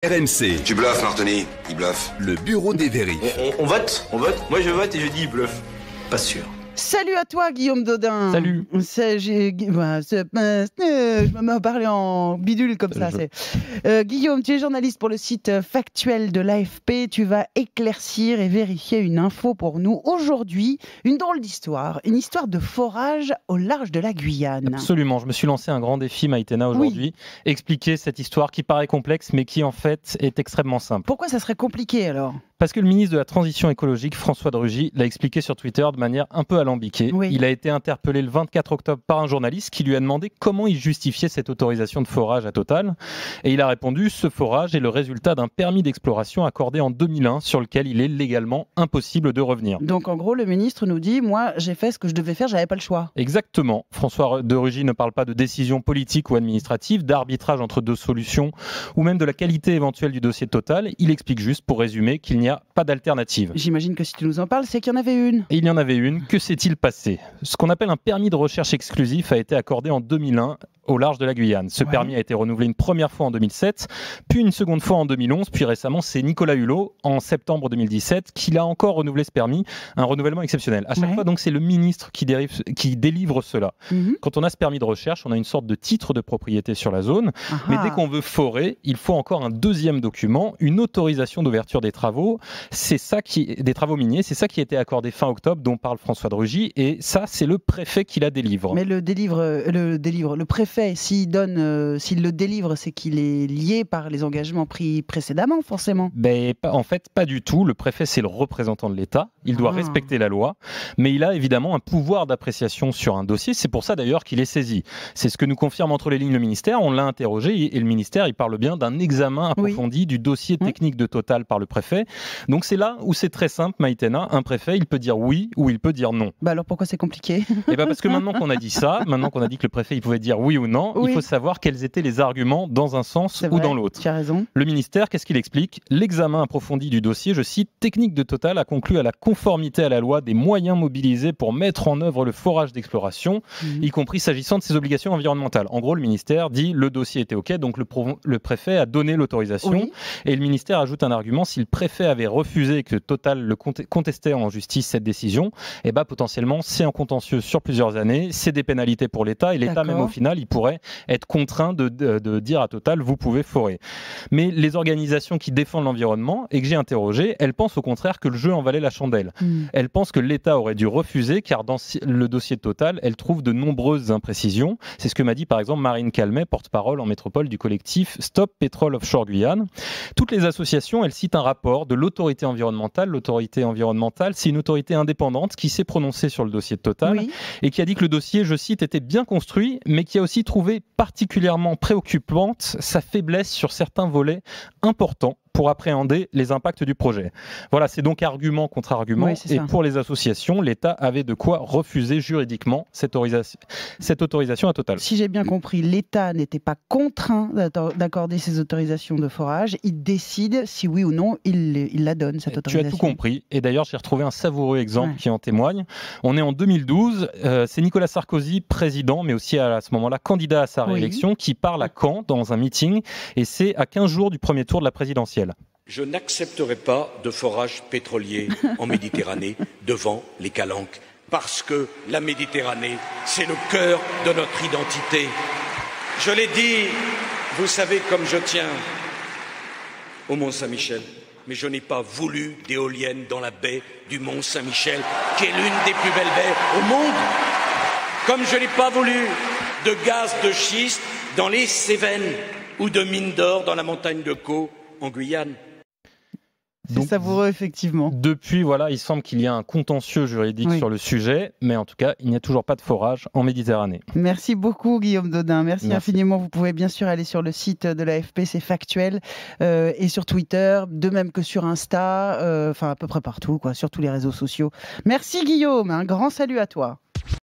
RMC, Tu bluffes, Martoni, il bluffe. le bureau des vérifs. On vote. Moi je vote et je dis il bluffe. Pas sûr. Salut à toi, Guillaume Dodin. Salut. Je me mets à parler en bidule comme ça. Guillaume, tu es journaliste pour le site factuel de l'AFP. Tu vas éclaircir et vérifier une info pour nous. Aujourd'hui, une drôle d'histoire. Une histoire de forage au large de la Guyane. Absolument. Je me suis lancé un grand défi, Maïtena, aujourd'hui. Expliquer cette histoire qui paraît complexe, mais qui en fait est extrêmement simple. Pourquoi ça serait compliqué alors ? Parce que le ministre de la Transition écologique, François de Rugy, l'a expliqué sur Twitter de manière un peu alambiquée. Oui. Il a été interpellé le 24 octobre par un journaliste qui lui a demandé comment il justifiait cette autorisation de forage à Total. Et il a répondu : ce forage est le résultat d'un permis d'exploration accordé en 2001 sur lequel il est légalement impossible de revenir. Donc en gros, le ministre nous dit, moi j'ai fait ce que je devais faire, j'avais pas le choix. Exactement. François de Rugy ne parle pas de décision politique ou administrative, d'arbitrage entre deux solutions ou même de la qualité éventuelle du dossier Total. Il explique juste, pour résumer, qu'il n'y a pas d'alternative. J'imagine que si tu nous en parles, c'est qu'il y en avait une. Et il y en avait une. Que s'est-il passé ? Ce qu'on appelle un permis de recherche exclusif a été accordé en 2001 au large de la Guyane. Ce permis a été renouvelé une première fois en 2007, puis une seconde fois en 2011, puis récemment c'est Nicolas Hulot en septembre 2017 qui l'a encore renouvelé ce permis, un renouvellement exceptionnel. À chaque fois donc c'est le ministre qui délivre cela. Quand on a ce permis de recherche, on a une sorte de titre de propriété sur la zone, mais dès qu'on veut forer, il faut encore un deuxième document, une autorisation d'ouverture des travaux. C'est ça des travaux miniers, c'est ça qui a été accordé fin octobre, dont parle François de Rugy, et ça c'est le préfet qui la délivre. Mais le préfet, s'il le délivre, c'est qu'il est lié par les engagements pris précédemment, forcément. En fait, pas du tout. Le préfet, c'est le représentant de l'État. Il doit respecter la loi, mais il a évidemment un pouvoir d'appréciation sur un dossier. C'est pour ça d'ailleurs qu'il est saisi. C'est ce que nous confirme entre les lignes le ministère. On l'a interrogé et le ministère, il parle bien d'un examen approfondi du dossier technique de Total par le préfet. Donc c'est là où c'est très simple, Maïtena. Un préfet, il peut dire oui ou il peut dire non. Alors pourquoi c'est compliqué ? Parce que maintenant qu'on a dit ça, maintenant qu'on a dit que le préfet il pouvait dire oui ou non, il faut savoir quels étaient les arguments dans un sens ou dans l'autre. Tu as raison. Le ministère, qu'est-ce qu'il explique ? L'examen approfondi du dossier, je cite, technique de Total a conclu à la conformité à la loi des moyens mobilisés pour mettre en œuvre le forage d'exploration, y compris s'agissant de ses obligations environnementales. En gros, le ministère dit le dossier était OK, donc le préfet a donné l'autorisation. Et le ministère ajoute un argument, si le préfet avait refusé et que Total le contestait en justice cette décision, potentiellement c'est un contentieux sur plusieurs années, c'est des pénalités pour l'État et l'État même au final il pourrait être contraint de dire à Total vous pouvez forer. Mais les organisations qui défendent l'environnement et que j'ai interrogées, elles pensent au contraire que le jeu en valait la chandelle. Elles pensent que l'État aurait dû refuser car dans le dossier de Total, elles trouvent de nombreuses imprécisions. C'est ce que m'a dit par exemple Marine Calmet, porte-parole en métropole du collectif Stop Pétrole Offshore Guyane. Toutes les associations, elles citent un rapport de l'autorité environnementale. L'autorité environnementale, c'est une autorité indépendante qui s'est prononcée sur le dossier de Total et qui a dit que le dossier, je cite, était bien construit, mais qui a aussi trouvé particulièrement préoccupante sa faiblesse sur certains volets importants pour appréhender les impacts du projet. Voilà, c'est donc argument contre argument. Et pour les associations, l'État avait de quoi refuser juridiquement cette autorisation à Total. Si j'ai bien compris, l'État n'était pas contraint d'accorder ces autorisations de forage. Il décide si oui ou non il la donne, cette autorisation. Tu as tout compris. Et d'ailleurs, j'ai retrouvé un savoureux exemple qui en témoigne. On est en 2012. C'est Nicolas Sarkozy, président, mais aussi à ce moment-là candidat à sa réélection, qui parle à Caen dans un meeting. Et c'est à 15 jours du premier tour de la présidentielle. Je n'accepterai pas de forage pétrolier en Méditerranée devant les calanques, parce que la Méditerranée, c'est le cœur de notre identité. Je l'ai dit, vous savez comme je tiens au Mont-Saint-Michel, mais je n'ai pas voulu d'éoliennes dans la baie du Mont-Saint-Michel, qui est l'une des plus belles baies au monde, comme je n'ai pas voulu de gaz de schiste dans les Cévennes ou de mines d'or dans la montagne de Caux en Guyane. C'est savoureux, effectivement. Depuis, il semble qu'il y a un contentieux juridique sur le sujet, mais en tout cas, il n'y a toujours pas de forage en Méditerranée. Merci beaucoup, Guillaume Dodin. Merci infiniment. Vous pouvez bien sûr aller sur le site de l'AFP, c'est factuel, et sur Twitter, de même que sur Insta, à peu près partout, sur tous les réseaux sociaux. Merci, Guillaume. Un grand salut à toi.